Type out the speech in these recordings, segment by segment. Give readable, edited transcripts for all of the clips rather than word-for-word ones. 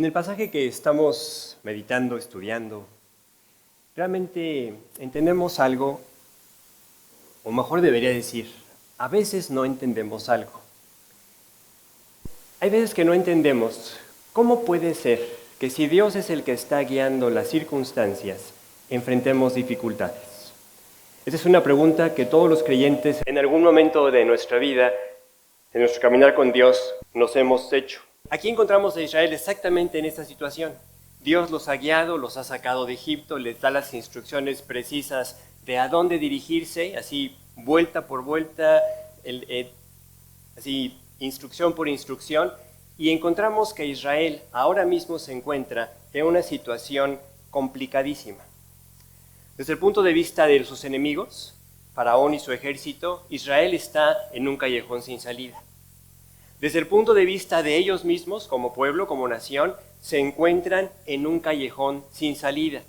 En el pasaje que estamos meditando, estudiando, realmente entendemos algo, o mejor debería decir, a veces no entendemos algo. Hay veces que no entendemos cómo puede ser que si Dios es el que está guiando las circunstancias, enfrentemos dificultades. Esa es una pregunta que todos los creyentes en algún momento de nuestra vida, en nuestro caminar con Dios, nos hemos hecho. Aquí encontramos a Israel exactamente en esta situación. Dios los ha guiado, los ha sacado de Egipto, les da las instrucciones precisas de a dónde dirigirse, así vuelta por vuelta, así instrucción por instrucción, y encontramos que Israel ahora mismo se encuentra en una situación complicadísima. Desde el punto de vista de sus enemigos, Faraón y su ejército, Israel está en un callejón sin salida. Desde el punto de vista de ellos mismos, como pueblo, como nación, se encuentran en un callejón sin salida.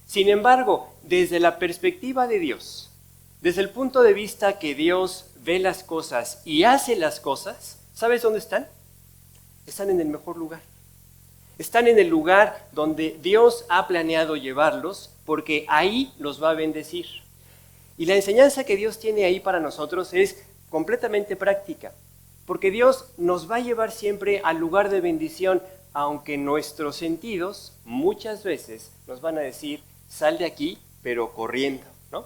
Sin embargo, desde la perspectiva de Dios, desde el punto de vista que Dios ve las cosas y hace las cosas, ¿sabes dónde están? Están en el mejor lugar. Están en el lugar donde Dios ha planeado llevarlos, porque ahí los va a bendecir. Y la enseñanza que Dios tiene ahí para nosotros es completamente práctica, porque Dios nos va a llevar siempre al lugar de bendición, aunque nuestros sentidos muchas veces nos van a decir, sal de aquí, pero corriendo, ¿no?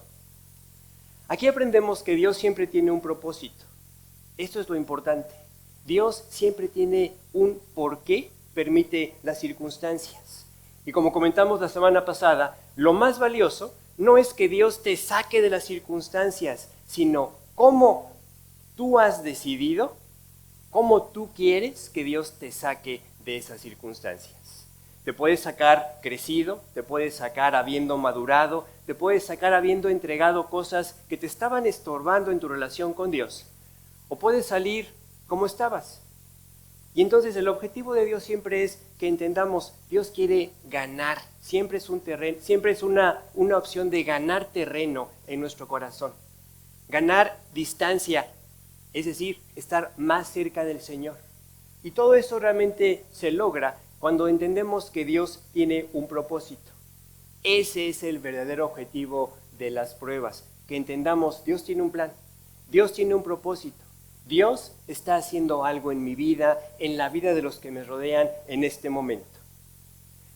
Aquí aprendemos que Dios siempre tiene un propósito. Esto es lo importante. Dios siempre tiene un por qué permite las circunstancias. Y como comentamos la semana pasada, lo más valioso no es que Dios te saque de las circunstancias, sino cómo tú has decidido, cómo tú quieres que Dios te saque de esas circunstancias. Te puede sacar crecido, te puede sacar habiendo madurado, te puede sacar habiendo entregado cosas que te estaban estorbando en tu relación con Dios. O puedes salir como estabas. Y entonces el objetivo de Dios siempre es que entendamos, Dios quiere ganar, siempre es un terreno, siempre es una opción de ganar terreno en nuestro corazón. Ganar distancia, es decir, estar más cerca del Señor. Y todo eso realmente se logra cuando entendemos que Dios tiene un propósito. Ese es el verdadero objetivo de las pruebas, que entendamos, Dios tiene un plan, Dios tiene un propósito. Dios está haciendo algo en mi vida, en la vida de los que me rodean en este momento.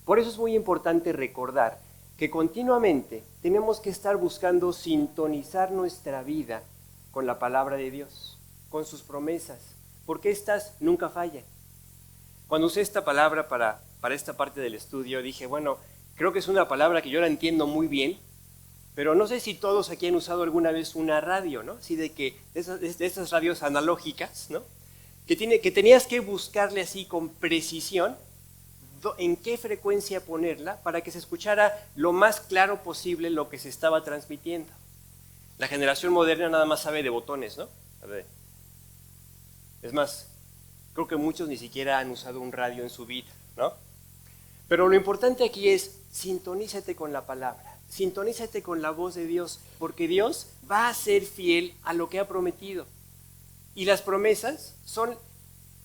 Por eso es muy importante recordar que continuamente tenemos que estar buscando sintonizar nuestra vida con la palabra de Dios, con sus promesas, porque estas nunca fallan. Cuando usé esta palabra para esta parte del estudio, dije, bueno, creo que es una palabra que yo la entiendo muy bien, pero no sé si todos aquí han usado alguna vez una radio, ¿no? Así de que de esas radios analógicas, ¿no? Que tenías que buscarle así con precisión en qué frecuencia ponerla para que se escuchara lo más claro posible lo que se estaba transmitiendo. La generación moderna nada más sabe de botones, ¿no? A ver. Es más, creo que muchos ni siquiera han usado un radio en su vida, ¿no? Pero lo importante aquí es sintonízate con la palabra. Sintonízate con la voz de Dios, porque Dios va a ser fiel a lo que ha prometido. Y las promesas son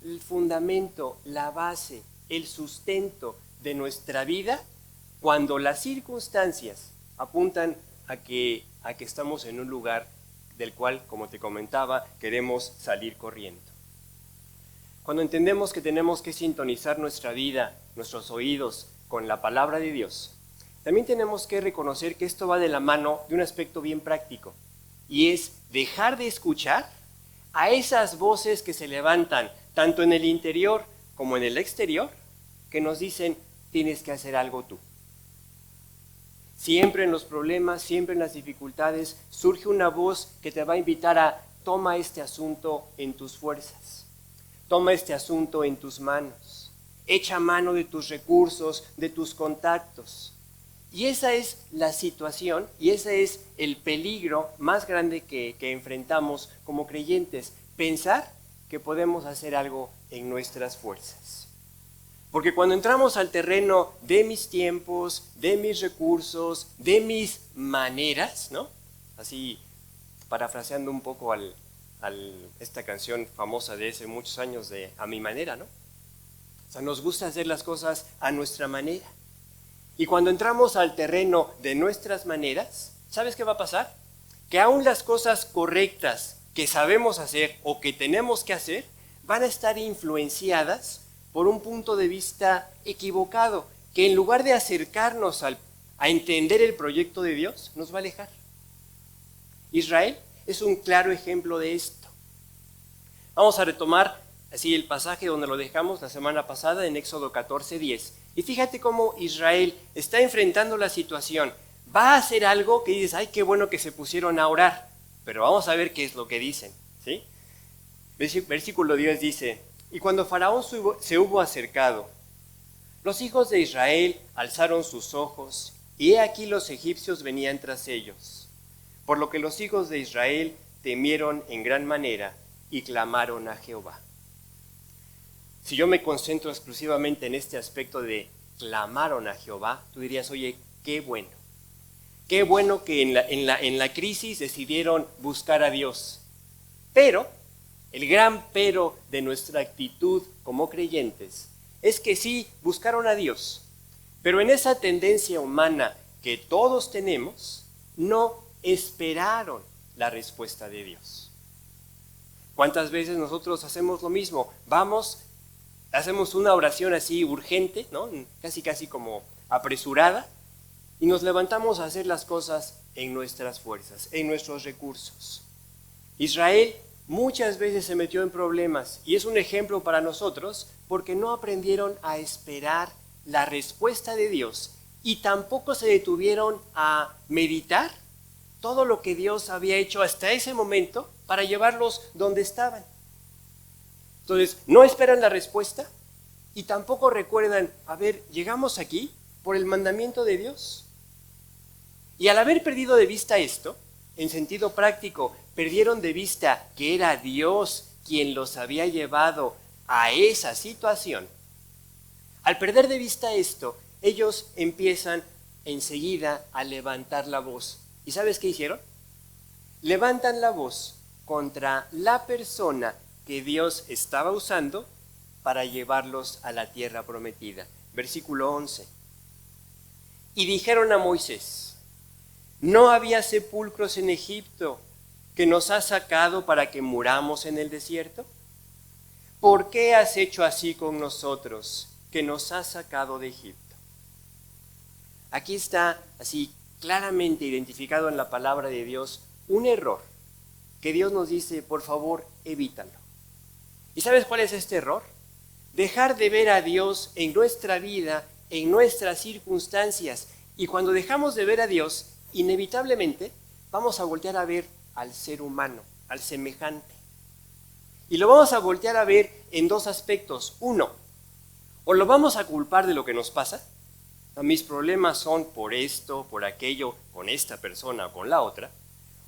el fundamento, la base, el sustento de nuestra vida cuando las circunstancias apuntan a que estamos en un lugar del cual, como te comentaba, queremos salir corriendo. Cuando entendemos que tenemos que sintonizar nuestra vida, nuestros oídos con la palabra de Dios, también tenemos que reconocer que esto va de la mano de un aspecto bien práctico, y es dejar de escuchar a esas voces que se levantan tanto en el interior como en el exterior, que nos dicen, tienes que hacer algo tú. Siempre en los problemas, siempre en las dificultades, surge una voz que te va a invitar a toma este asunto en tus fuerzas, toma este asunto en tus manos, echa mano de tus recursos, de tus contactos. Y esa es la situación y ese es el peligro más grande que enfrentamos como creyentes, pensar que podemos hacer algo en nuestras fuerzas. Porque cuando entramos al terreno de mis tiempos, de mis recursos, de mis maneras, ¿no? Así, parafraseando un poco esta canción famosa de hace muchos años de A mi manera, ¿no? O sea, nos gusta hacer las cosas a nuestra manera. Y cuando entramos al terreno de nuestras maneras, ¿sabes qué va a pasar? Que aún las cosas correctas que sabemos hacer o que tenemos que hacer van a estar influenciadas por un punto de vista equivocado, que en lugar de acercarnos a entender el proyecto de Dios, nos va a alejar. Israel es un claro ejemplo de esto. Vamos a retomar así el pasaje donde lo dejamos la semana pasada en Éxodo 14:10. Y fíjate cómo Israel está enfrentando la situación. Va a hacer algo que dices, ay, qué bueno que se pusieron a orar. Pero vamos a ver qué es lo que dicen, ¿sí? Versículo 10 dice, y cuando Faraón se hubo acercado, los hijos de Israel alzaron sus ojos, y he aquí los egipcios venían tras ellos. Por lo que los hijos de Israel temieron en gran manera y clamaron a Jehová. Si yo me concentro exclusivamente en este aspecto de clamaron a Jehová, tú dirías, oye, qué bueno. Qué bueno que en la crisis decidieron buscar a Dios. Pero, el gran pero de nuestra actitud como creyentes es que sí buscaron a Dios, pero en esa tendencia humana que todos tenemos, no esperaron la respuesta de Dios. ¿Cuántas veces nosotros hacemos lo mismo? Vamos, hacemos una oración así urgente, ¿no? Casi como apresurada, y nos levantamos a hacer las cosas en nuestras fuerzas, en nuestros recursos. Israel muchas veces se metió en problemas y es un ejemplo para nosotros porque no aprendieron a esperar la respuesta de Dios y tampoco se detuvieron a meditar todo lo que Dios había hecho hasta ese momento para llevarlos donde estaban. Entonces, no esperan la respuesta y tampoco recuerdan, a ver, llegamos aquí por el mandamiento de Dios. Y al haber perdido de vista esto, en sentido práctico, perdieron de vista que era Dios quien los había llevado a esa situación. Al perder de vista esto, ellos empiezan enseguida a levantar la voz. ¿Y sabes qué hicieron? Levantan la voz contra la persona que Dios estaba usando para llevarlos a la tierra prometida. Versículo 11. Y dijeron a Moisés, ¿no había sepulcros en Egipto que nos has sacado para que muramos en el desierto? ¿Por qué has hecho así con nosotros, que nos has sacado de Egipto? Aquí está así claramente identificado en la palabra de Dios un error que Dios nos dice, por favor, evítalo. ¿Y sabes cuál es este error? Dejar de ver a Dios en nuestra vida, en nuestras circunstancias. Y cuando dejamos de ver a Dios, inevitablemente vamos a voltear a ver al ser humano, al semejante. Y lo vamos a voltear a ver en dos aspectos. Uno, o lo vamos a culpar de lo que nos pasa. Mis problemas son por esto, por aquello, con esta persona o con la otra.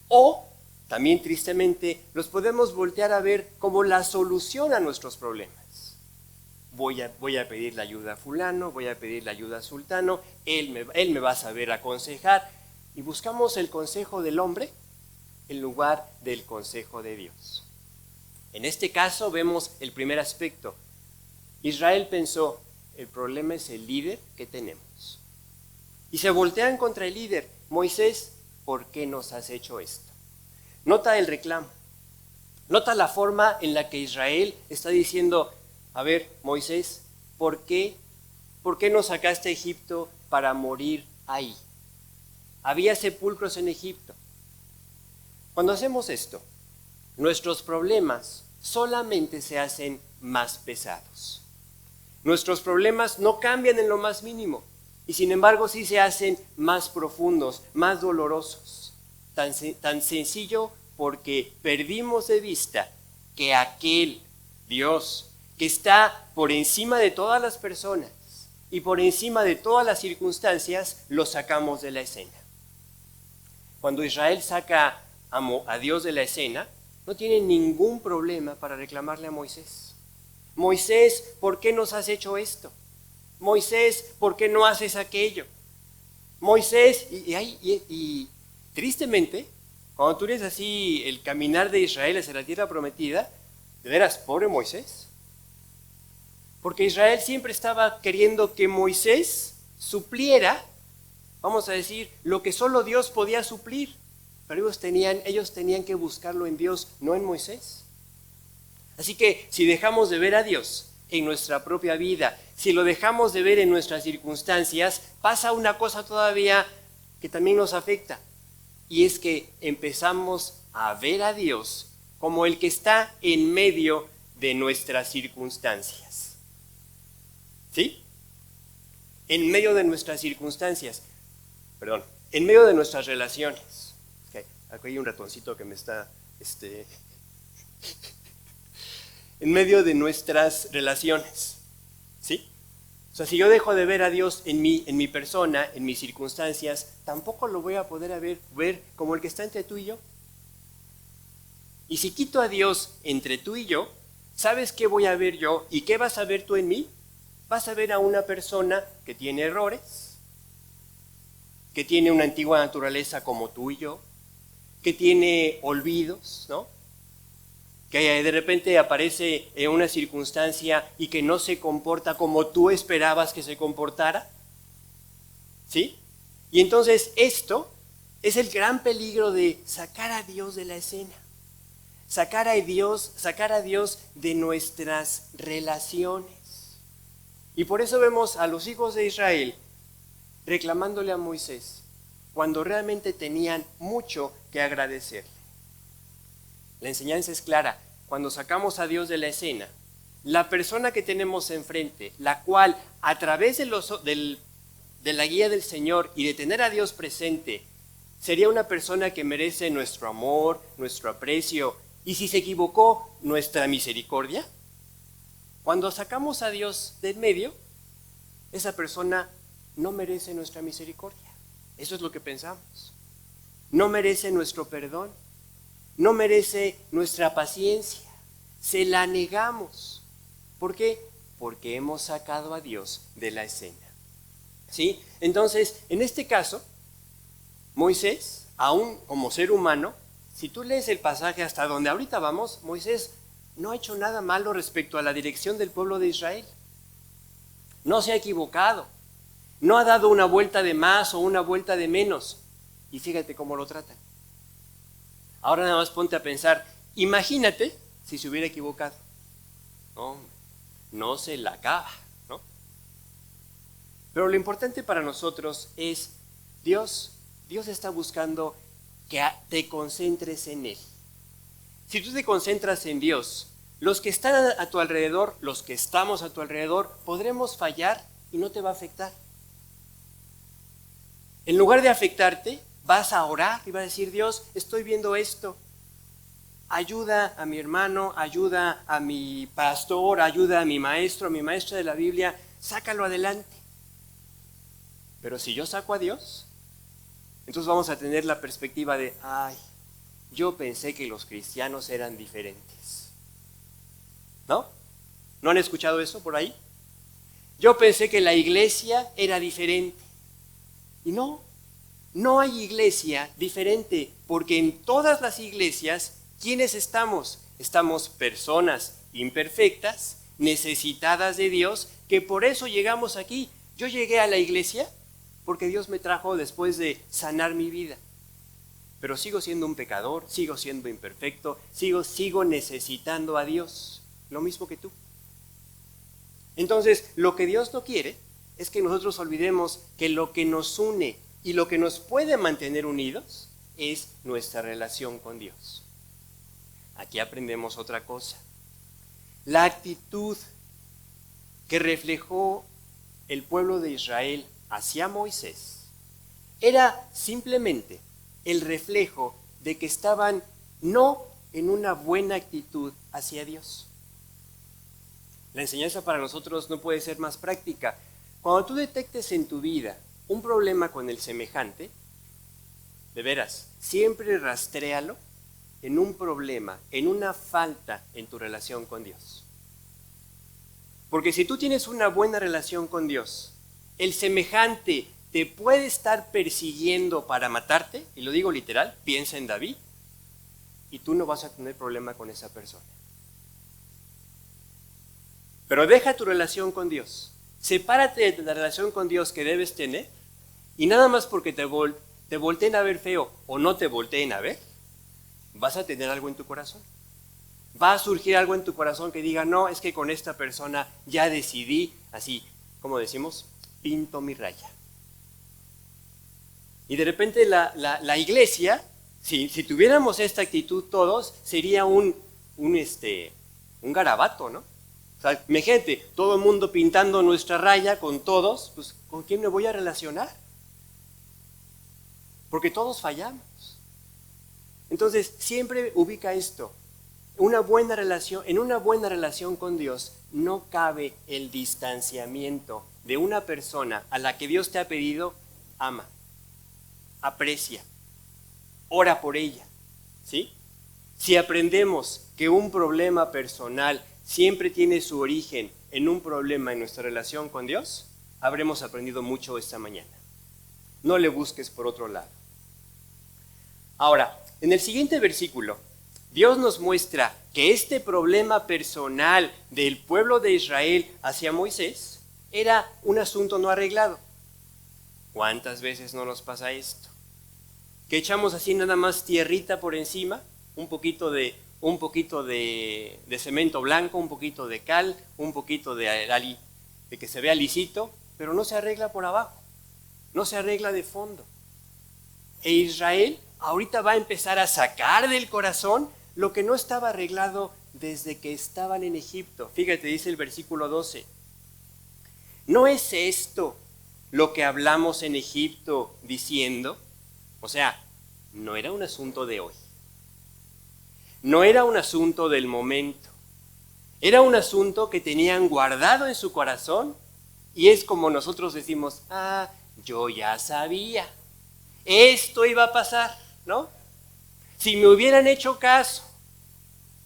O, también tristemente, los podemos voltear a ver como la solución a nuestros problemas. Voy a pedir la ayuda a fulano, voy a pedir la ayuda a sultano, él me va a saber aconsejar. Y buscamos el consejo del hombre en lugar del consejo de Dios. En este caso vemos el primer aspecto. Israel pensó, el problema es el líder que tenemos. Y se voltean contra el líder. Moisés, ¿por qué nos has hecho esto? Nota el reclamo. Nota la forma en la que Israel está diciendo, a ver, Moisés, ¿por qué nos sacaste a Egipto para morir ahí? Había sepulcros en Egipto. Cuando hacemos esto, nuestros problemas solamente se hacen más pesados. Nuestros problemas no cambian en lo más mínimo y sin embargo sí se hacen más profundos, más dolorosos. Tan sencillo porque perdimos de vista que aquel Dios que está por encima de todas las personas y por encima de todas las circunstancias, lo sacamos de la escena. Cuando Israel saca a Dios de la escena, no tiene ningún problema para reclamarle a Moisés. Moisés, ¿por qué nos has hecho esto? Moisés, ¿por qué no haces aquello? Moisés, y tristemente, cuando tú lees así el caminar de Israel hacia la tierra prometida, de veras, pobre Moisés. Porque Israel siempre estaba queriendo que Moisés supliera, vamos a decir, lo que solo Dios podía suplir. Pero ellos tenían que buscarlo en Dios, no en Moisés. Así que si dejamos de ver a Dios en nuestra propia vida, si lo dejamos de ver en nuestras circunstancias, pasa una cosa todavía que también nos afecta. Y es que empezamos a ver a Dios como el que está en medio de nuestras circunstancias. ¿Sí? En medio de nuestras circunstancias. Perdón, en medio de nuestras relaciones. Okay, aquí hay un ratoncito que me está... en medio de nuestras relaciones. ¿Sí? O sea, si yo dejo de ver a Dios en mi persona, en mis circunstancias, tampoco lo voy a poder ver como el que está entre tú y yo. Y si quito a Dios entre tú y yo, ¿sabes qué voy a ver yo y qué vas a ver tú en mí? Vas a ver a una persona que tiene errores, que tiene una antigua naturaleza como tú y yo, que tiene olvidos, ¿no? Que de repente aparece en una circunstancia y que no se comporta como tú esperabas que se comportara. ¿Sí? Y entonces esto es el gran peligro de sacar a Dios de la escena. Sacar a Dios de nuestras relaciones. Y por eso vemos a los hijos de Israel reclamándole a Moisés cuando realmente tenían mucho que agradecerle. La enseñanza es clara. Cuando sacamos a Dios de la escena, la persona que tenemos enfrente, la cual a través de la guía del Señor y de tener a Dios presente, sería una persona que merece nuestro amor, nuestro aprecio, y si se equivocó, nuestra misericordia. Cuando sacamos a Dios del medio, esa persona no merece nuestra misericordia. Eso es lo que pensamos. No merece nuestro perdón. No merece nuestra paciencia, se la negamos. ¿Por qué? Porque hemos sacado a Dios de la escena. ¿Sí? Entonces, en este caso, Moisés, aún como ser humano, si tú lees el pasaje hasta donde ahorita vamos, Moisés no ha hecho nada malo respecto a la dirección del pueblo de Israel. No se ha equivocado, no ha dado una vuelta de más o una vuelta de menos. Y fíjate cómo lo tratan. Ahora nada más ponte a pensar, imagínate si se hubiera equivocado. No se la acaba, ¿no? Pero lo importante para nosotros es, Dios está buscando que te concentres en Él. Si tú te concentras en Dios, los que están a tu alrededor, los que estamos a tu alrededor, podremos fallar y no te va a afectar. En lugar de afectarte, vas a orar y vas a decir, Dios, estoy viendo esto. Ayuda a mi hermano, ayuda a mi pastor, ayuda a mi maestro, a mi maestra de la Biblia, sácalo adelante. Pero si yo saco a Dios, entonces vamos a tener la perspectiva de, yo pensé que los cristianos eran diferentes. ¿No? ¿No han escuchado eso por ahí? Yo pensé que la iglesia era diferente. Y no hay iglesia diferente, porque en todas las iglesias, ¿quiénes estamos? Estamos personas imperfectas, necesitadas de Dios, que por eso llegamos aquí. Yo llegué a la iglesia porque Dios me trajo después de sanar mi vida. Pero sigo siendo un pecador, sigo siendo imperfecto, sigo necesitando a Dios, lo mismo que tú. Entonces, lo que Dios no quiere es que nosotros olvidemos que lo que nos une y lo que nos puede mantener unidos es nuestra relación con Dios. Aquí aprendemos otra cosa. La actitud que reflejó el pueblo de Israel hacia Moisés era simplemente el reflejo de que estaban no en una buena actitud hacia Dios. La enseñanza para nosotros no puede ser más práctica. Cuando tú detectes en tu vida un problema con el semejante, de veras, siempre rastréalo en un problema, en una falta en tu relación con Dios. Porque si tú tienes una buena relación con Dios, el semejante te puede estar persiguiendo para matarte, y lo digo literal, piensa en David, y tú no vas a tener problema con esa persona. Pero deja tu relación con Dios. Sepárate de la relación con Dios que debes tener y nada más porque te volteen a ver feo o no te volteen a ver, vas a tener algo en tu corazón. Va a surgir algo en tu corazón que diga, no, es que con esta persona ya decidí, así, como decimos, pinto mi raya. Y de repente la iglesia, si tuviéramos esta actitud todos, sería un garabato, ¿no? O sea, imagínate, todo el mundo pintando nuestra raya con todos, pues ¿con quién me voy a relacionar? Porque todos fallamos. Entonces, siempre ubica esto. En una buena relación con Dios no cabe el distanciamiento de una persona a la que Dios te ha pedido, ama, aprecia, ora por ella, ¿sí? Si aprendemos que un problema personal siempre tiene su origen en un problema en nuestra relación con Dios, habremos aprendido mucho esta mañana. No le busques por otro lado. Ahora, en el siguiente versículo, Dios nos muestra que este problema personal del pueblo de Israel hacia Moisés era un asunto no arreglado. ¿Cuántas veces no nos pasa esto? Que echamos así nada más tierrita por encima, un poquito de cemento blanco, un poquito de cal, un poquito de que se vea lisito, pero no se arregla por abajo, no se arregla de fondo. E Israel ahorita va a empezar a sacar del corazón lo que no estaba arreglado desde que estaban en Egipto. Fíjate, dice el versículo 12. ¿No es esto lo que hablamos en Egipto diciendo? O sea, no era un asunto de hoy. No era un asunto del momento. Era un asunto que tenían guardado en su corazón y es como nosotros decimos, yo ya sabía. Esto iba a pasar, ¿no? Si me hubieran hecho caso.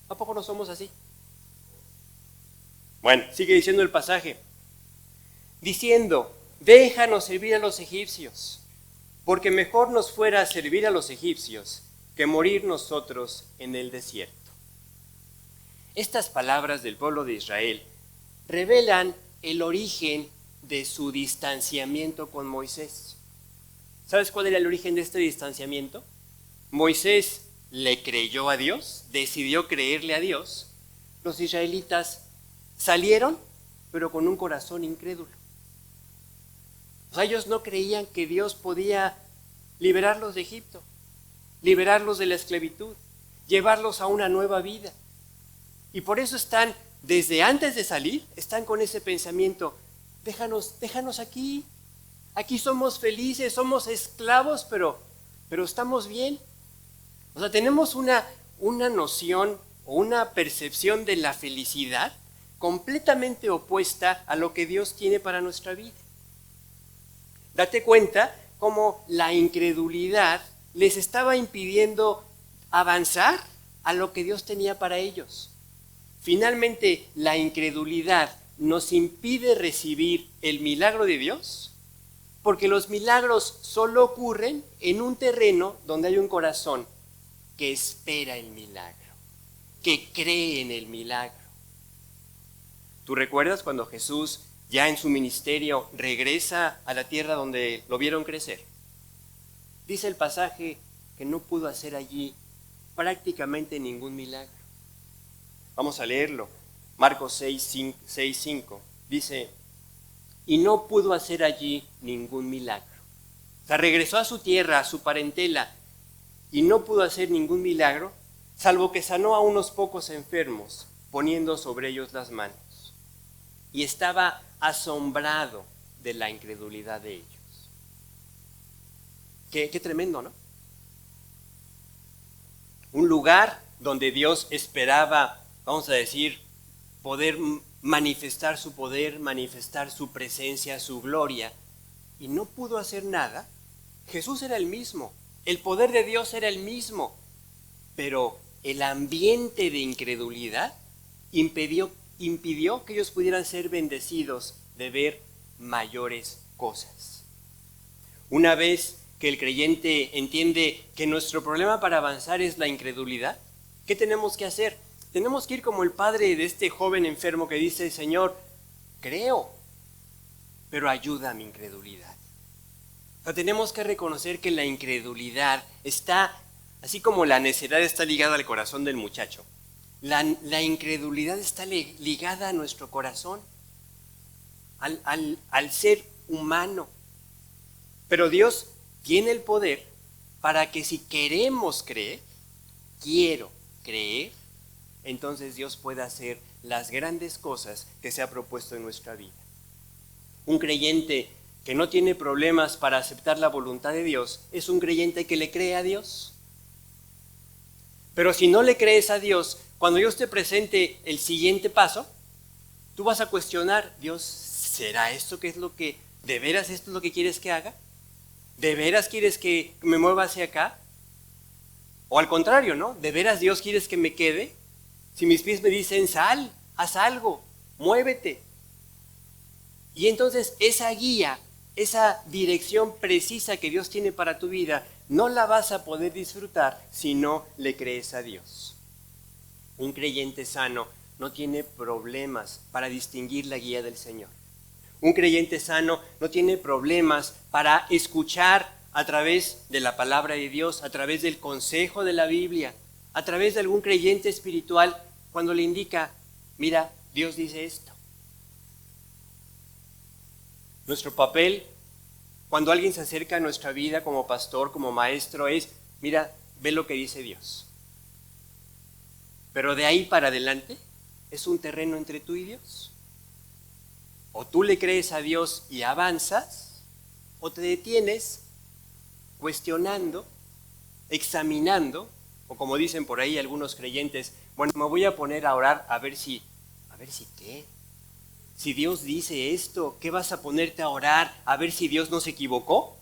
¿A poco no somos así? Bueno, sigue diciendo el pasaje. Diciendo, déjanos servir a los egipcios, porque mejor nos fuera a servir a los egipcios que morir nosotros en el desierto. Estas palabras del pueblo de Israel revelan el origen de su distanciamiento con Moisés. ¿Sabes cuál era el origen de este distanciamiento? Moisés le creyó a Dios, decidió creerle a Dios. Los israelitas salieron, pero con un corazón incrédulo. O sea, ellos no creían que Dios podía liberarlos de Egipto, liberarlos de la esclavitud, llevarlos a una nueva vida. Y por eso están, desde antes de salir, están con ese pensamiento, déjanos aquí. Aquí somos felices, somos esclavos, pero estamos bien. O sea, tenemos una noción o una percepción de la felicidad completamente opuesta a lo que Dios tiene para nuestra vida. Date cuenta cómo la incredulidad les estaba impidiendo avanzar a lo que Dios tenía para ellos. Finalmente, la incredulidad nos impide recibir el milagro de Dios, porque los milagros solo ocurren en un terreno donde hay un corazón que espera el milagro, que cree en el milagro. ¿Tú recuerdas cuando Jesús, ya en su ministerio, regresa a la tierra donde lo vieron crecer? Dice el pasaje que no pudo hacer allí prácticamente ningún milagro. Vamos a leerlo. Marcos 6:5 dice, y no pudo hacer allí ningún milagro. O sea, regresó a su tierra, a su parentela, y no pudo hacer ningún milagro, salvo que sanó a unos pocos enfermos, poniendo sobre ellos las manos. Y estaba asombrado de la incredulidad de ellos. Qué tremendo, ¿no? Un lugar donde Dios esperaba, vamos a decir, poder manifestar su poder, manifestar su presencia, su gloria, y no pudo hacer nada. Jesús era el mismo, el poder de Dios era el mismo, pero el ambiente de incredulidad impidió que ellos pudieran ser bendecidos de ver mayores cosas. Una vez que el creyente entiende que nuestro problema para avanzar es la incredulidad, ¿qué tenemos que hacer? Tenemos que ir como el padre de este joven enfermo que dice, Señor, creo, pero ayuda a mi incredulidad. O sea, tenemos que reconocer que la incredulidad está, así como la necedad está ligada al corazón del muchacho, la incredulidad está ligada a nuestro corazón, al ser humano. Pero Dios tiene el poder para que si queremos creer, quiero creer, entonces Dios puede hacer las grandes cosas que se ha propuesto en nuestra vida. Un creyente que no tiene problemas para aceptar la voluntad de Dios es un creyente que le cree a Dios. Pero si no le crees a Dios, cuando Dios te presente el siguiente paso, tú vas a cuestionar, Dios, ¿será esto que es lo que, de veras esto es lo que quieres que haga? ¿De veras quieres que me mueva hacia acá? O al contrario, ¿no? ¿De veras Dios quieres que me quede? Si mis pies me dicen, sal, haz algo, muévete. Y entonces esa guía, esa dirección precisa que Dios tiene para tu vida, no la vas a poder disfrutar si no le crees a Dios. Un creyente sano no tiene problemas para distinguir la guía del Señor. Un creyente sano no tiene problemas para escuchar a través de la palabra de Dios, a través del consejo de la Biblia, a través de algún creyente espiritual, cuando le indica, mira, Dios dice esto. Nuestro papel, cuando alguien se acerca a nuestra vida como pastor, como maestro, es, mira, ve lo que dice Dios. Pero de ahí para adelante es un terreno entre tú y Dios. O tú le crees a Dios y avanzas, o te detienes cuestionando, examinando, o como dicen por ahí algunos creyentes, bueno, me voy a poner a orar a ver si qué. Si Dios dice esto, ¿qué vas a ponerte a orar a ver si Dios no se equivocó?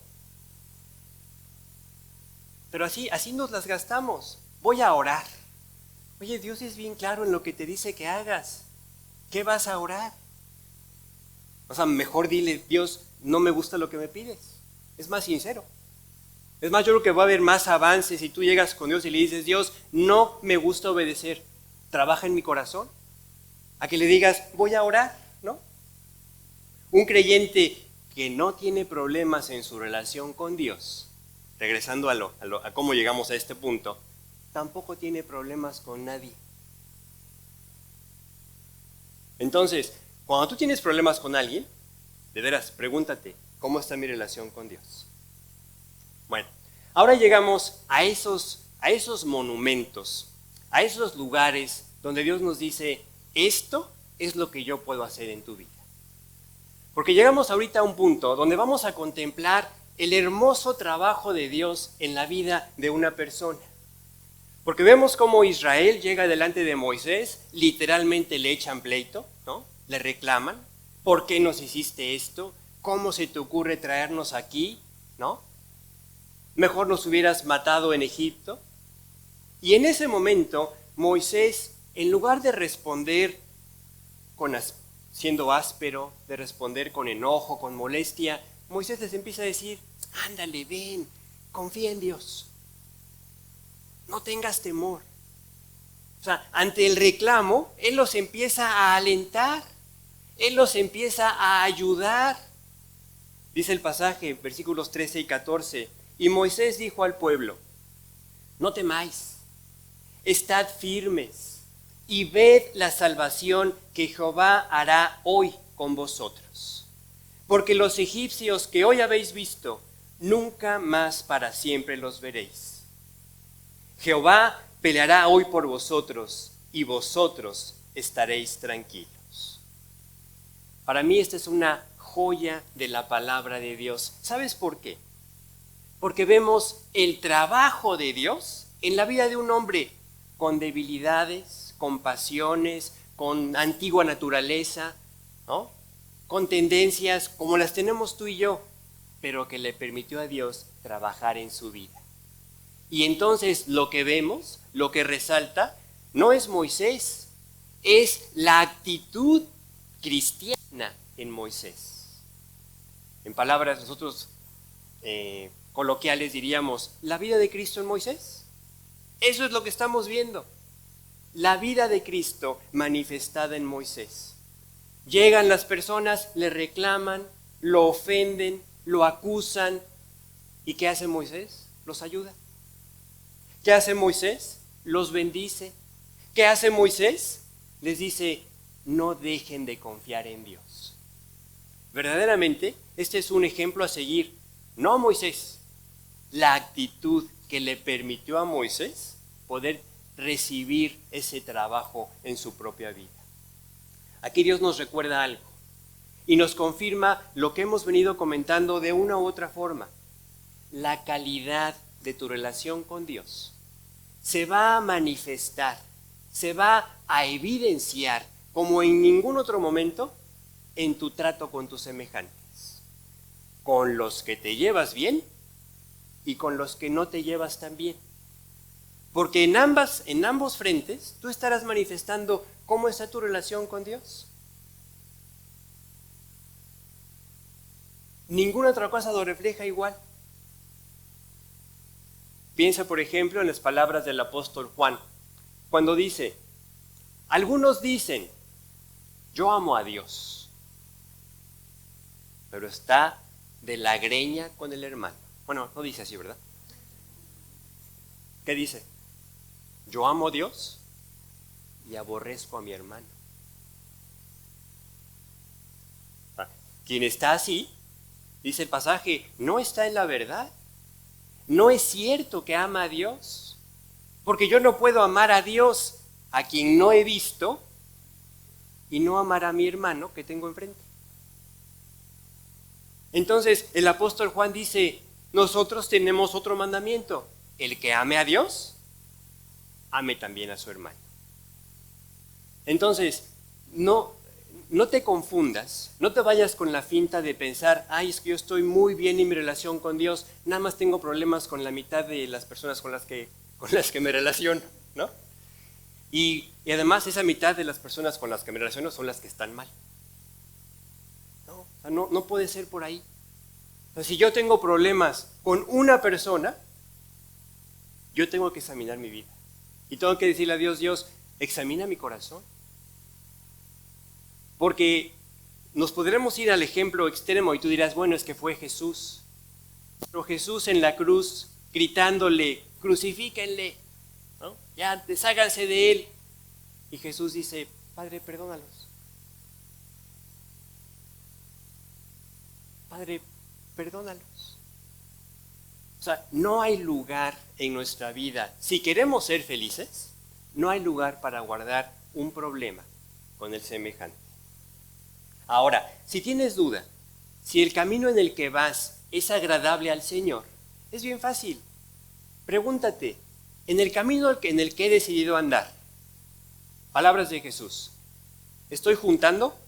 Pero así nos las gastamos. Voy a orar. Oye, Dios es bien claro en lo que te dice que hagas. ¿Qué vas a orar? O sea, mejor dile, Dios, no me gusta lo que me pides. Es más sincero. Es más, yo creo que va a haber más avances si tú llegas con Dios y le dices, Dios, no me gusta obedecer. Trabaja en mi corazón. A que le digas, voy a orar, ¿no? Un creyente que no tiene problemas en su relación con Dios, regresando a cómo llegamos a este punto, tampoco tiene problemas con nadie. Entonces, cuando tú tienes problemas con alguien, de veras, pregúntate, ¿cómo está mi relación con Dios? Bueno, ahora llegamos a esos monumentos, a esos lugares donde Dios nos dice, esto es lo que yo puedo hacer en tu vida. Porque llegamos ahorita a un punto donde vamos a contemplar el hermoso trabajo de Dios en la vida de una persona. Porque vemos cómo Israel llega delante de Moisés, literalmente le echan pleito, ¿no? Le reclaman, ¿por qué nos hiciste esto? ¿Cómo se te ocurre traernos aquí? ¿No? Mejor nos hubieras matado en Egipto. Y en ese momento, Moisés, en lugar de responder siendo áspero, de responder con enojo, con molestia, Moisés les empieza a decir, ándale, ven, confía en Dios. No tengas temor. O sea, ante el reclamo, Él los empieza a alentar. Él los empieza a ayudar. Dice el pasaje, versículos 13 y 14. Y Moisés dijo al pueblo, no temáis, estad firmes y ved la salvación que Jehová hará hoy con vosotros. Porque los egipcios que hoy habéis visto, nunca más para siempre los veréis. Jehová peleará hoy por vosotros y vosotros estaréis tranquilos. Para mí esta es una joya de la palabra de Dios. ¿Sabes por qué? Porque vemos el trabajo de Dios en la vida de un hombre con debilidades, con pasiones, con antigua naturaleza, ¿no? Con tendencias como las tenemos tú y yo, pero que le permitió a Dios trabajar en su vida. Y entonces lo que vemos, lo que resalta, no es Moisés, es la actitud cristiana en Moisés. En palabras nosotros coloquiales diríamos, la vida de Cristo en Moisés. Eso es lo que estamos viendo. la vida de Cristo manifestada en Moisés. Llegan las personas, le reclaman, lo ofenden, lo acusan. ¿Y qué hace Moisés? Los ayuda. ¿Qué hace Moisés? Los bendice. ¿Qué hace Moisés? Les dice, no dejen de confiar en Dios. Verdaderamente, este es un ejemplo a seguir. No Moisés, la actitud que le permitió a Moisés poder recibir ese trabajo en su propia vida. Aquí Dios nos recuerda algo y nos confirma lo que hemos venido comentando de una u otra forma. La calidad de tu relación con Dios se va a manifestar, se va a evidenciar como en ningún otro momento en tu trato con tus semejantes, con los que te llevas bien y con los que no te llevas tan bien. Porque en ambos frentes tú estarás manifestando cómo está tu relación con Dios. Ninguna otra cosa lo refleja igual. Piensa, por ejemplo, en las palabras del apóstol Juan, cuando dice, algunos dicen, yo amo a Dios, pero está de la greña con el hermano. Bueno, no dice así, ¿verdad? ¿Qué dice? Yo amo a Dios y aborrezco a mi hermano. Quien está así, dice el pasaje, no está en la verdad. No es cierto que ama a Dios, porque yo no puedo amar a Dios a quien no he visto y no amar a mi hermano que tengo enfrente. Entonces el apóstol Juan dice, nosotros tenemos otro mandamiento, el que ame a Dios, ame también a su hermano. Entonces, no te confundas, no te vayas con la finta de pensar, ay, es que yo estoy muy bien en mi relación con Dios, nada más tengo problemas con la mitad de las personas con las que me relaciono, ¿no? Y además esa mitad de las personas con las que me relaciono son las que están mal. No puede ser por ahí. O sea, si yo tengo problemas con una persona, yo tengo que examinar mi vida. Y tengo que decirle a Dios, Dios, examina mi corazón. Porque nos podremos ir al ejemplo extremo y tú dirás, bueno, es que fue Jesús. Pero Jesús en la cruz, gritándole, crucifíquenle, ¿no? Ya desháganse de él. Y Jesús dice, Padre, perdónalos. Padre, perdónalos. O sea, no hay lugar en nuestra vida. Si queremos ser felices, no hay lugar para guardar un problema con el semejante. Ahora, si tienes duda, si el camino en el que vas es agradable al Señor, es bien fácil. Pregúntate, en el camino en el que he decidido andar, palabras de Jesús, ¿estoy juntando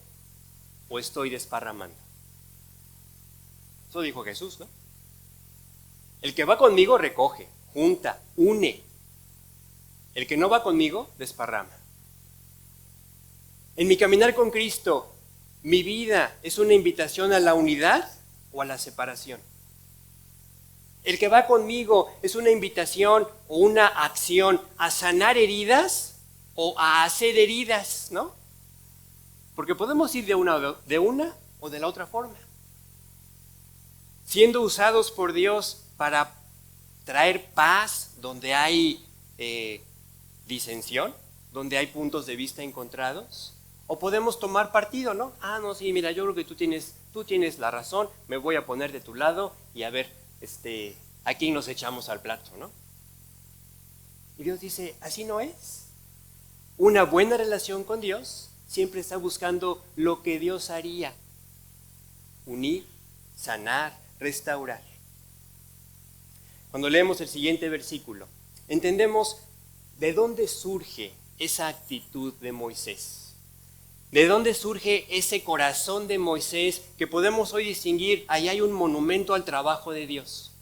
o estoy desparramando? Eso dijo Jesús, ¿no? El que va conmigo recoge, junta, une. El que no va conmigo, desparrama. En mi caminar con Cristo, ¿mi vida es una invitación a la unidad o a la separación? El que va conmigo es una invitación o una acción a sanar heridas o a hacer heridas, ¿no? Porque podemos ir de una o de la otra forma. Siendo usados por Dios para traer paz donde hay disensión, donde hay puntos de vista encontrados. O podemos tomar partido, ¿no? No, sí, mira, yo creo que tú tienes la razón, me voy a poner de tu lado y a ver, ¿a quién nos echamos al plato, no? Y Dios dice, así no es. Una buena relación con Dios siempre está buscando lo que Dios haría. Unir, sanar, restaurar. Cuando leemos el siguiente versículo, entendemos de dónde surge esa actitud de Moisés. ¿De dónde surge ese corazón de Moisés que podemos hoy distinguir? Ahí hay un monumento al trabajo de Dios.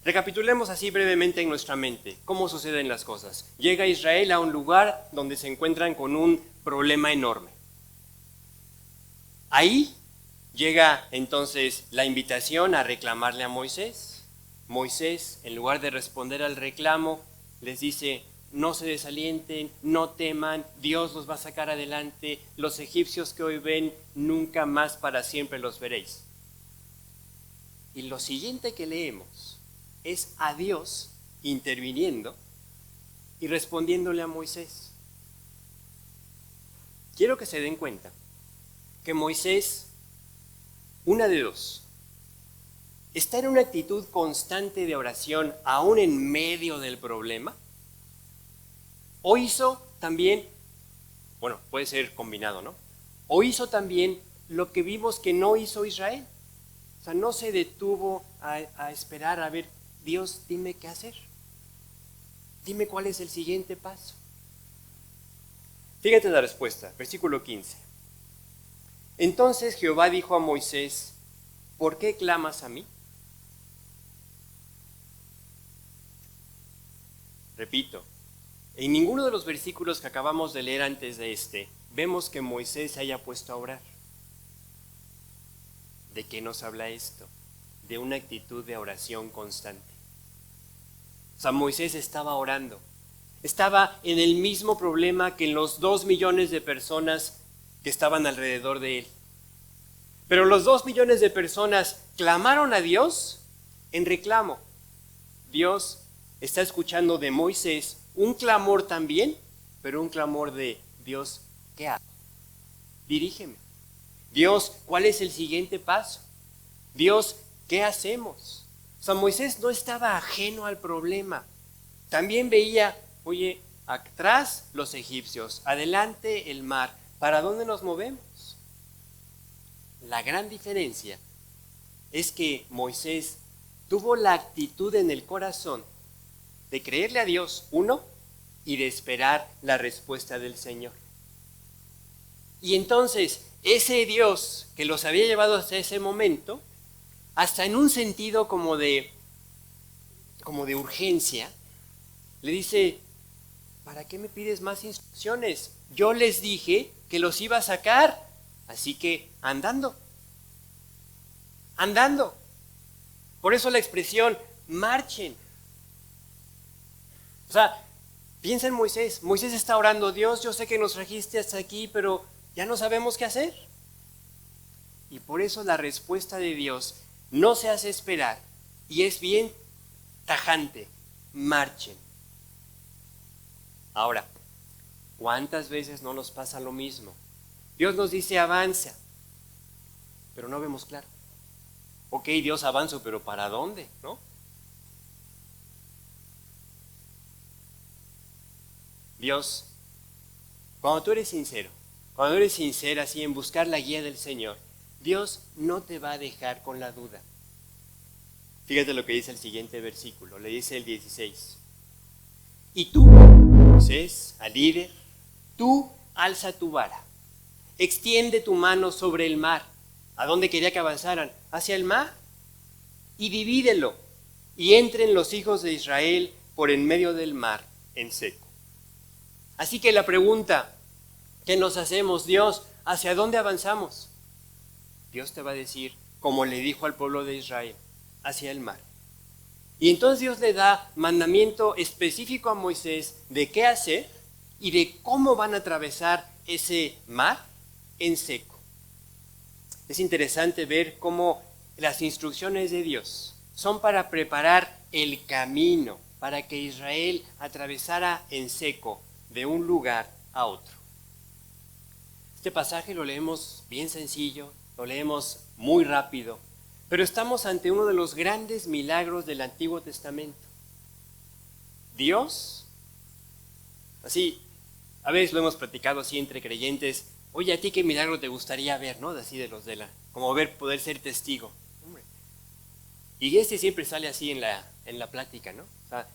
Recapitulemos así brevemente en nuestra mente cómo suceden las cosas. Llega Israel a un lugar donde se encuentran con un problema enorme. Ahí llega entonces la invitación a reclamarle a Moisés. Moisés, en lugar de responder al reclamo, les dice, no se desalienten, no teman, Dios los va a sacar adelante, los egipcios que hoy ven, nunca más para siempre los veréis. Y lo siguiente que leemos es a Dios interviniendo y respondiéndole a Moisés. Quiero que se den cuenta que Moisés, una de dos, está en una actitud constante de oración aún en medio del problema, o hizo también, bueno, puede ser combinado, ¿no? O hizo también lo que vimos que no hizo Israel. O sea, no se detuvo a esperar a ver, Dios, dime qué hacer. Dime cuál es el siguiente paso. Fíjate la respuesta, versículo 15. Entonces Jehová dijo a Moisés, ¿por qué clamas a mí? Repito, en ninguno de los versículos que acabamos de leer antes de este, vemos que Moisés se haya puesto a orar. ¿De qué nos habla esto? De una actitud de oración constante. O sea, Moisés estaba orando. Estaba en el mismo problema que en los 2 millones de personas que estaban alrededor de él. Pero los 2 millones de personas clamaron a Dios en reclamo. Dios está escuchando de Moisés un clamor también, pero un clamor de Dios, ¿qué hago? Dirígeme. Dios, ¿cuál es el siguiente paso? Dios, ¿qué hacemos? O sea, Moisés no estaba ajeno al problema. También veía, oye, atrás los egipcios, adelante el mar. ¿Para dónde nos movemos? La gran diferencia es que Moisés tuvo la actitud en el corazón de creerle a Dios, uno, y de esperar la respuesta del Señor. Y entonces, ese Dios que los había llevado hasta ese momento, hasta en un sentido como de urgencia, le dice, ¿para qué me pides más instrucciones? Yo les dije que los iba a sacar, así que andando. Por eso la expresión, marchen. O sea, piensa en Moisés. Moisés está orando, Dios, yo sé que nos trajiste hasta aquí, pero ya no sabemos qué hacer. Y por eso la respuesta de Dios no se hace esperar y es bien tajante. Marchen. Ahora, ¿cuántas veces no nos pasa lo mismo? Dios nos dice avanza, pero no vemos claro. Ok, Dios avanzo, pero ¿para dónde? ¿No? Dios, cuando tú eres sincero, cuando eres sincera así en buscar la guía del Señor, Dios no te va a dejar con la duda. Fíjate lo que dice el siguiente versículo, le dice el 16. Y tú, Moisés, al líder, tú alza tu vara, extiende tu mano sobre el mar. ¿A dónde quería que avanzaran? Hacia el mar. Y divídelo, y entren los hijos de Israel por en medio del mar en seco. Así que la pregunta que nos hacemos, Dios, ¿hacia dónde avanzamos? Dios te va a decir, como le dijo al pueblo de Israel, hacia el mar. Y entonces Dios le da mandamiento específico a Moisés de qué hacer y de cómo van a atravesar ese mar en seco. Es interesante ver cómo las instrucciones de Dios son para preparar el camino para que Israel atravesara en seco de un lugar a otro. Este pasaje lo leemos bien sencillo, lo leemos muy rápido, pero estamos ante uno de los grandes milagros del Antiguo Testamento. Dios, así, a veces lo hemos platicado así entre creyentes, oye, ¿a ti qué milagro te gustaría ver, no? Así de los de como ver, poder ser testigo. Hombre. Y este siempre sale así en la plática, ¿no? O sea,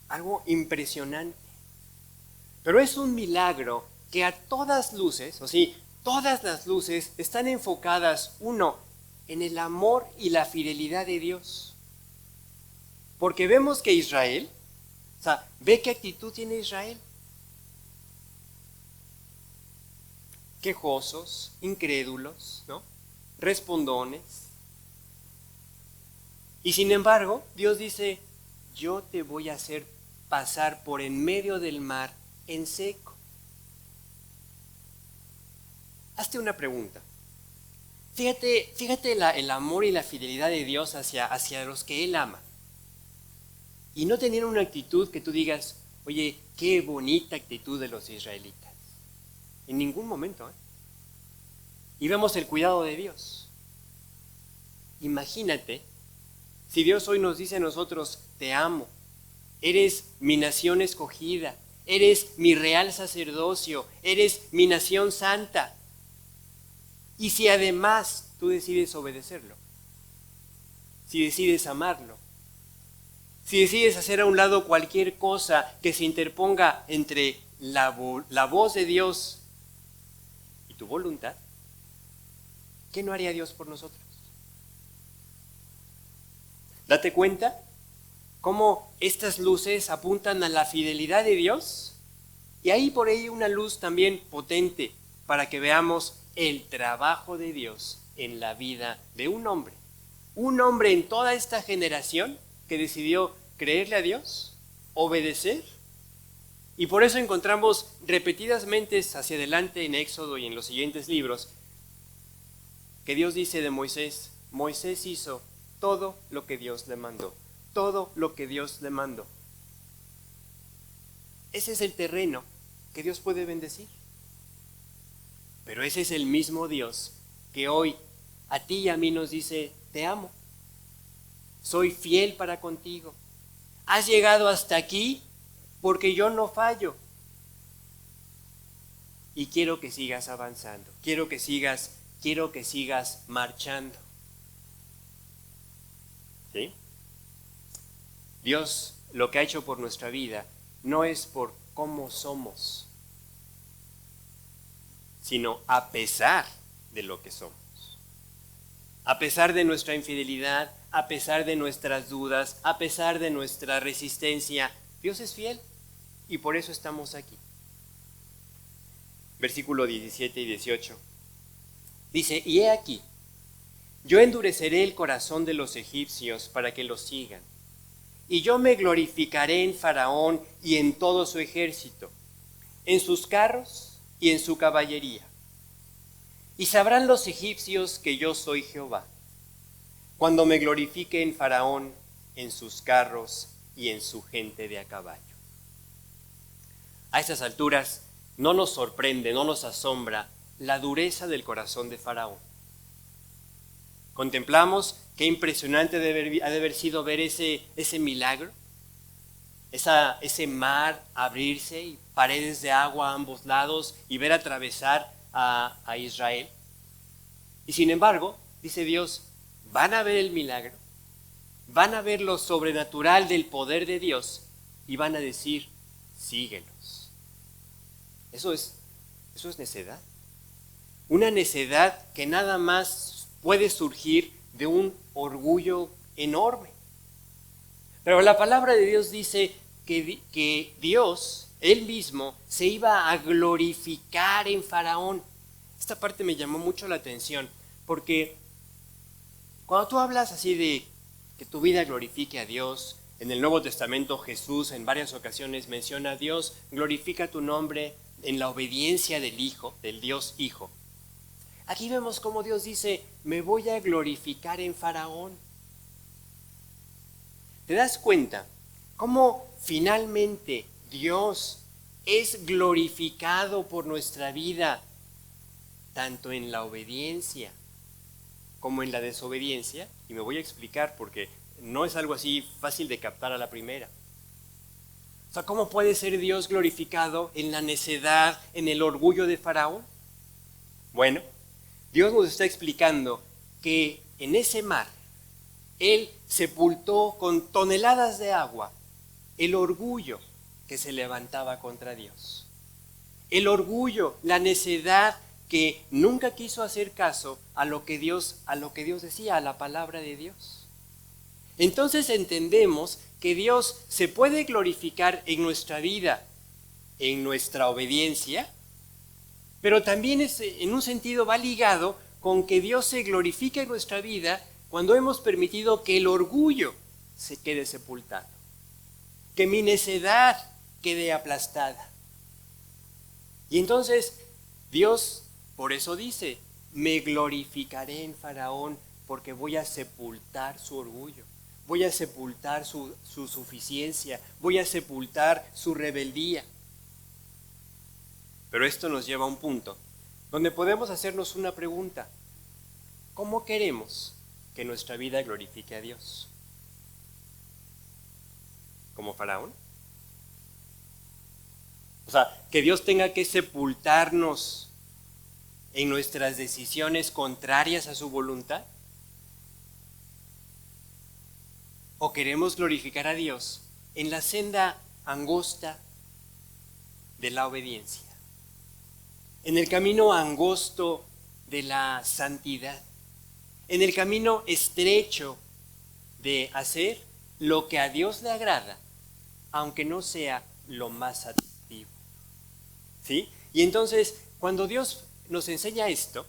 algo impresionante. Pero es un milagro que a todas luces, o sí, todas las luces están enfocadas, uno, en el amor y la fidelidad de Dios. Porque vemos que Israel, o sea, ve qué actitud tiene Israel. Quejosos, incrédulos, ¿no? Respondones. Y sin embargo, Dios dice, yo te voy a hacer pasar por en medio del mar en seco. Hazte una pregunta. Fíjate el amor y la fidelidad de Dios hacia los que Él ama. Y no tener una actitud que tú digas, oye, qué bonita actitud de los israelitas. En ningún momento. Y vemos el cuidado de Dios. Imagínate si Dios hoy nos dice a nosotros, te amo, eres mi nación escogida, eres mi real sacerdocio, eres mi nación santa. Y si además tú decides obedecerlo, si decides amarlo, si decides hacer a un lado cualquier cosa que se interponga entre la voz de Dios y tu voluntad, ¿qué no haría Dios por nosotros? Date cuenta cómo estas luces apuntan a la fidelidad de Dios y ahí por ahí una luz también potente para que veamos el trabajo de Dios en la vida de un hombre en toda esta generación que decidió creerle a Dios, obedecer, y por eso encontramos repetidamente hacia adelante en Éxodo y en los siguientes libros que Dios dice de Moisés, Moisés hizo todo lo que Dios le mandó, todo lo que Dios le mandó. Ese es el terreno que Dios puede bendecir. Pero ese es el mismo Dios que hoy a ti y a mí nos dice, te amo, soy fiel para contigo, has llegado hasta aquí porque yo no fallo. Y quiero que sigas avanzando, quiero que sigas marchando. ¿Sí? Dios lo que ha hecho por nuestra vida no es por cómo somos, sino a pesar de lo que somos. A pesar de nuestra infidelidad, a pesar de nuestras dudas, a pesar de nuestra resistencia, Dios es fiel y por eso estamos aquí. Versículo 17 y 18. Dice, y he aquí, yo endureceré el corazón de los egipcios para que los sigan, y yo me glorificaré en Faraón y en todo su ejército, en sus carros y en su caballería. Y sabrán los egipcios que yo soy Jehová, cuando me glorifique en Faraón, en sus carros y en su gente de a caballo. A estas alturas no nos sorprende, no nos asombra la dureza del corazón de Faraón. Contemplamos qué impresionante ha de haber sido ver ese milagro, ese mar abrirse y paredes de agua a ambos lados y ver atravesar a Israel. Y sin embargo, dice Dios, van a ver el milagro, van a ver lo sobrenatural del poder de Dios y van a decir, síguelos. Eso es necedad. Una necedad que nada más puede surgir de un orgullo enorme. Pero la palabra de Dios dice que Dios, Él mismo, se iba a glorificar en Faraón. Esta parte me llamó mucho la atención, porque cuando tú hablas así de que tu vida glorifique a Dios, en el Nuevo Testamento Jesús en varias ocasiones menciona a Dios, glorifica tu nombre en la obediencia del Hijo, del Dios Hijo. Aquí vemos cómo Dios dice, me voy a glorificar en Faraón. ¿Te das cuenta cómo finalmente Dios es glorificado por nuestra vida, tanto en la obediencia como en la desobediencia? Y me voy a explicar porque no es algo así fácil de captar a la primera. O sea, ¿cómo puede ser Dios glorificado en la necedad, en el orgullo de Faraón? Bueno, Dios nos está explicando que en ese mar, Él sepultó con toneladas de agua el orgullo que se levantaba contra Dios. El orgullo, la necedad que nunca quiso hacer caso a lo que Dios decía, a la palabra de Dios. Entonces entendemos que Dios se puede glorificar en nuestra vida, en nuestra obediencia, pero también en un sentido va ligado con que Dios se glorifica en nuestra vida cuando hemos permitido que el orgullo se quede sepultado, que mi necedad quede aplastada. Y entonces Dios, por eso dice, me glorificaré en Faraón porque voy a sepultar su orgullo, voy a sepultar su suficiencia, voy a sepultar su rebeldía. Pero esto nos lleva a un punto donde podemos hacernos una pregunta. ¿Cómo queremos que nuestra vida glorifique a Dios? ¿Como Faraón? O sea, que Dios tenga que sepultarnos en nuestras decisiones contrarias a su voluntad. ¿O queremos glorificar a Dios en la senda angosta de la obediencia? En el camino angosto de la santidad, en el camino estrecho de hacer lo que a Dios le agrada, aunque no sea lo más atractivo. ¿Sí? Y entonces, cuando Dios nos enseña esto,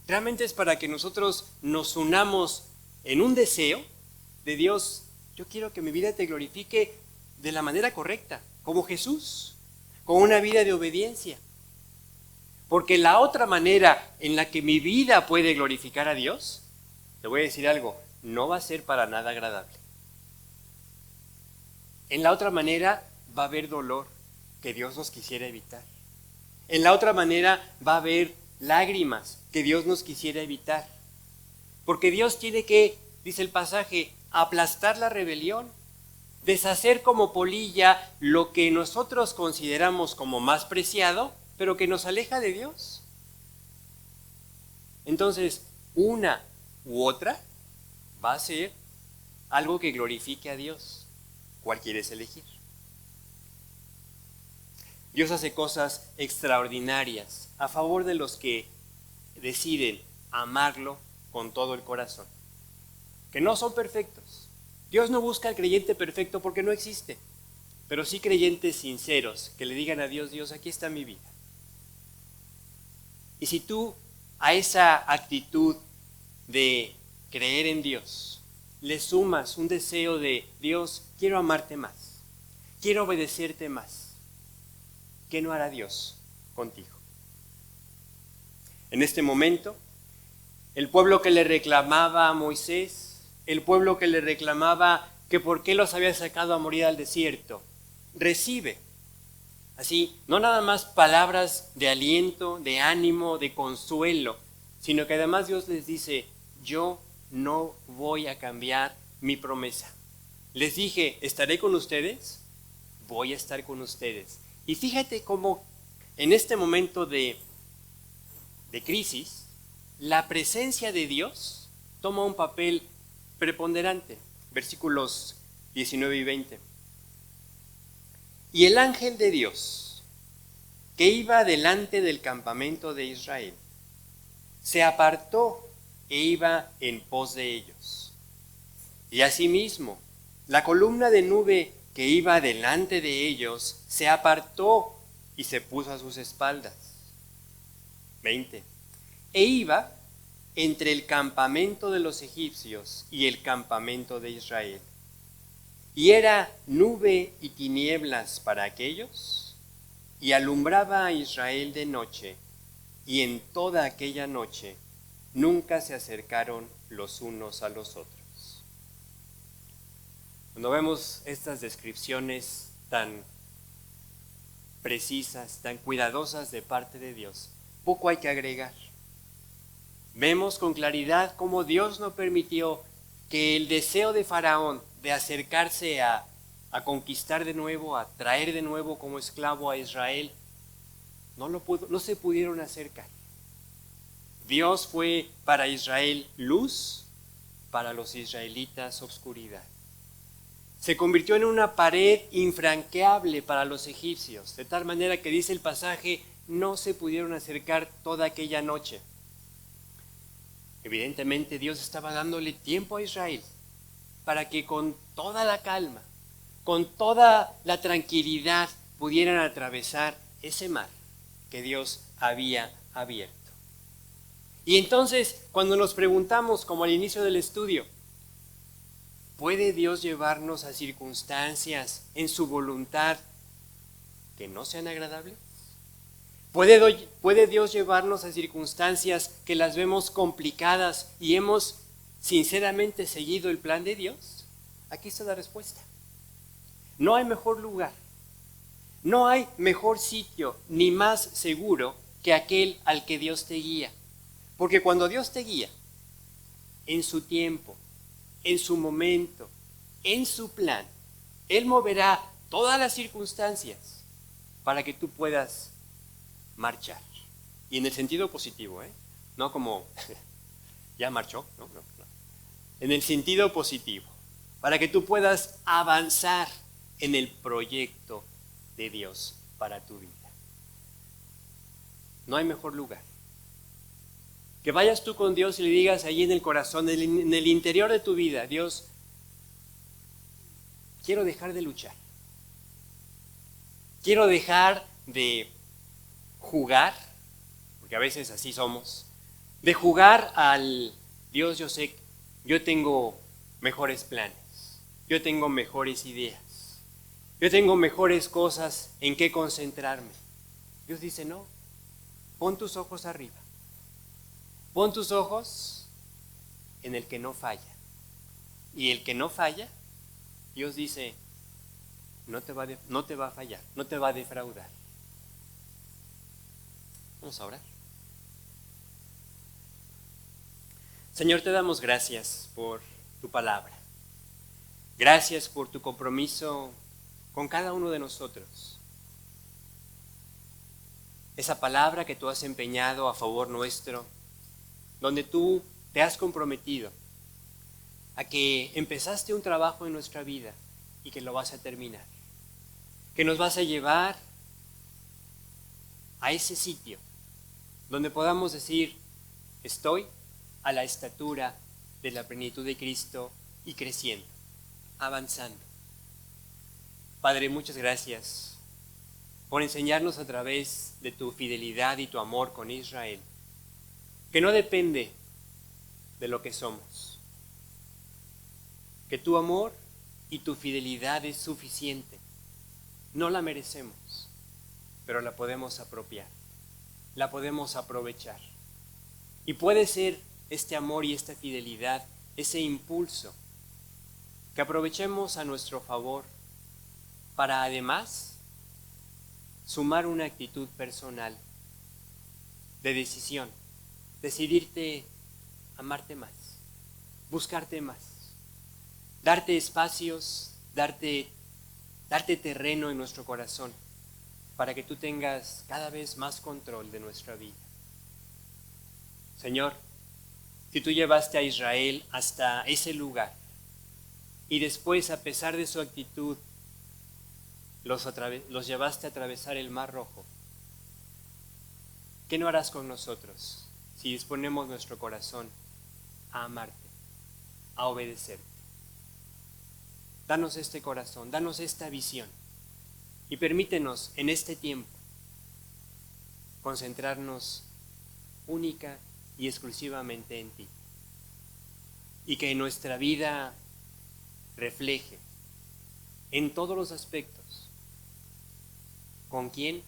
realmente es para que nosotros nos unamos en un deseo de Dios. Yo quiero que mi vida te glorifique de la manera correcta, como Jesús, con una vida de obediencia. Porque la otra manera en la que mi vida puede glorificar a Dios, te voy a decir algo, no va a ser para nada agradable. En la otra manera va a haber dolor que Dios nos quisiera evitar. En la otra manera va a haber lágrimas que Dios nos quisiera evitar. Porque Dios tiene que, dice el pasaje, aplastar la rebelión, deshacer como polilla lo que nosotros consideramos como más preciado, pero que nos aleja de Dios. Entonces, una u otra va a ser algo que glorifique a Dios. ¿Cuál quieres elegir? Dios hace cosas extraordinarias a favor de los que deciden amarlo con todo el corazón, que no son perfectos. Dios no busca al creyente perfecto porque no existe, pero sí creyentes sinceros que le digan a Dios, Dios, aquí está mi vida. Y si tú a esa actitud de creer en Dios le sumas un deseo de Dios, quiero amarte más, quiero obedecerte más, ¿qué no hará Dios contigo? En este momento, el pueblo que le reclamaba a Moisés, el pueblo que le reclamaba que por qué los había sacado a morir al desierto, recibe así, no nada más palabras de aliento, de ánimo, de consuelo, sino que además Dios les dice, yo no voy a cambiar mi promesa. Les dije, ¿estaré con ustedes? Voy a estar con ustedes. Y fíjate cómo en este momento de crisis, la presencia de Dios toma un papel preponderante. Versículos 19 y 20. Y el ángel de Dios, que iba delante del campamento de Israel, se apartó e iba en pos de ellos. Y asimismo, la columna de nube que iba delante de ellos se apartó y se puso a sus espaldas. 20. E iba entre el campamento de los egipcios y el campamento de Israel. Y era nube y tinieblas para aquellos, y alumbraba a Israel de noche, y en toda aquella noche nunca se acercaron los unos a los otros. Cuando vemos estas descripciones tan precisas, tan cuidadosas de parte de Dios, poco hay que agregar. Vemos con claridad cómo Dios no permitió que el deseo de Faraón de acercarse a conquistar de nuevo, a traer de nuevo como esclavo a Israel, no se pudieron acercar. Dios fue para Israel luz, para los israelitas oscuridad. Se convirtió en una pared infranqueable para los egipcios, de tal manera que dice el pasaje, no se pudieron acercar toda aquella noche. Evidentemente Dios estaba dándole tiempo a Israel para que con toda la calma, con toda la tranquilidad pudieran atravesar ese mar que Dios había abierto. Y entonces, cuando nos preguntamos, como al inicio del estudio, ¿Puede Dios llevarnos a circunstancias en su voluntad que no sean agradables? ¿Puede Dios llevarnos a circunstancias que las vemos complicadas y hemos sinceramente seguido el plan de Dios? Aquí está la respuesta. No hay mejor lugar, no hay mejor sitio ni más seguro que aquel al que Dios te guía. Porque cuando Dios te guía, en su tiempo, en su momento, en su plan, Él moverá todas las circunstancias para que tú puedas marchar. Y en el sentido positivo, no como ya marchó, no. En el sentido positivo, para que tú puedas avanzar en el proyecto de Dios para tu vida. No hay mejor lugar. Que vayas tú con Dios y le digas ahí en el corazón, en el interior de tu vida: Dios, quiero dejar de luchar. Quiero dejar de jugar, porque a veces así somos, de jugar al Dios, yo tengo mejores planes, yo tengo mejores ideas, yo tengo mejores cosas en qué concentrarme. Dios dice: no, pon tus ojos arriba. Pon tus ojos en el que no falla. Y el que no falla, Dios dice, no te va a fallar, no te va a defraudar. Vamos a orar. Señor, te damos gracias por tu palabra. Gracias por tu compromiso con cada uno de nosotros. Esa palabra que tú has empeñado a favor nuestro, donde tú te has comprometido a que empezaste un trabajo en nuestra vida y que lo vas a terminar, que nos vas a llevar a ese sitio donde podamos decir: estoy a la estatura de la plenitud de Cristo y creciendo, avanzando. Padre, muchas gracias por enseñarnos a través de tu fidelidad y tu amor con Israel, que no depende de lo que somos, que tu amor y tu fidelidad es suficiente. No la merecemos, pero la podemos apropiar, la podemos aprovechar. Y puede ser este amor y esta fidelidad ese impulso que aprovechemos a nuestro favor para además sumar una actitud personal de decisión, decidirte amarte más, buscarte más, darte espacios, darte terreno en nuestro corazón para que tú tengas cada vez más control de nuestra vida. Señor, si tú llevaste a Israel hasta ese lugar y después, a pesar de su actitud, los llevaste a atravesar el Mar Rojo, ¿qué no harás con nosotros si disponemos nuestro corazón a amarte, a obedecerte? Danos este corazón, danos esta visión y permítenos en este tiempo concentrarnos única y exclusivamente en ti, y que nuestra vida refleje en todos los aspectos con quién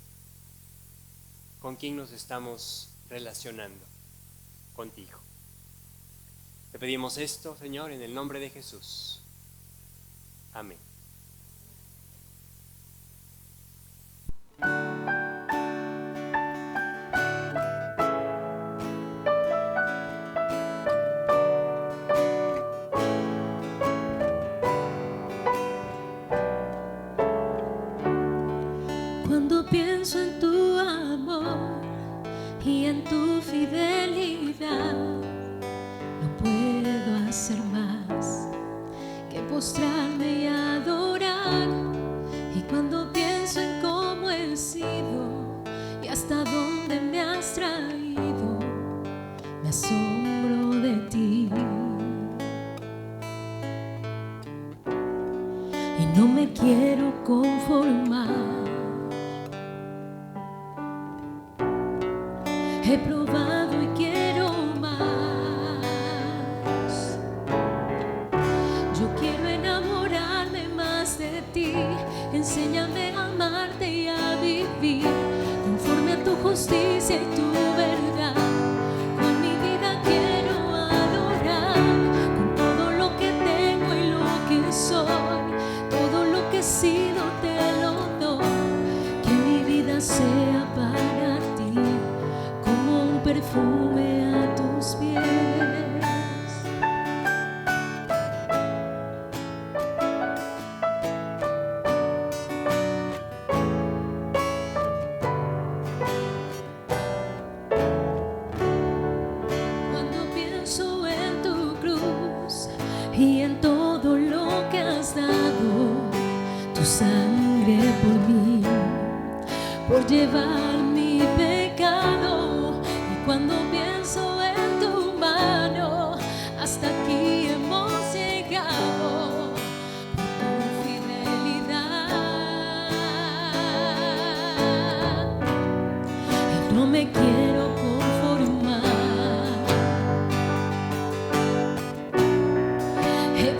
nos estamos relacionando contigo. Te pedimos esto, Señor, en el nombre de Jesús. Amén. Cuando pienso en tu amor y en tu fidelidad, no puedo hacer más que postrarme y adorar. Y cuando pienso en cómo he sido y hasta dónde me has traído, me asombro de ti. Y no me quiero conformar. He probado y quiero más. Yo quiero enséñame a amarte y a vivir conforme a tu justicia y tu verdad. Con mi vida quiero adorar, con todo lo que tengo y lo que soy, todo lo que he sido te lo doy. Que mi vida sea para ti como un perfume a tus pies. Cuando pienso en tu cruz y en todo lo que has dado, tu sangre por mí, por llevar mi pecado. Y cuando pienso en tu mano, hasta aquí hemos llegado por tu fidelidad. Y no me quiero conformar. He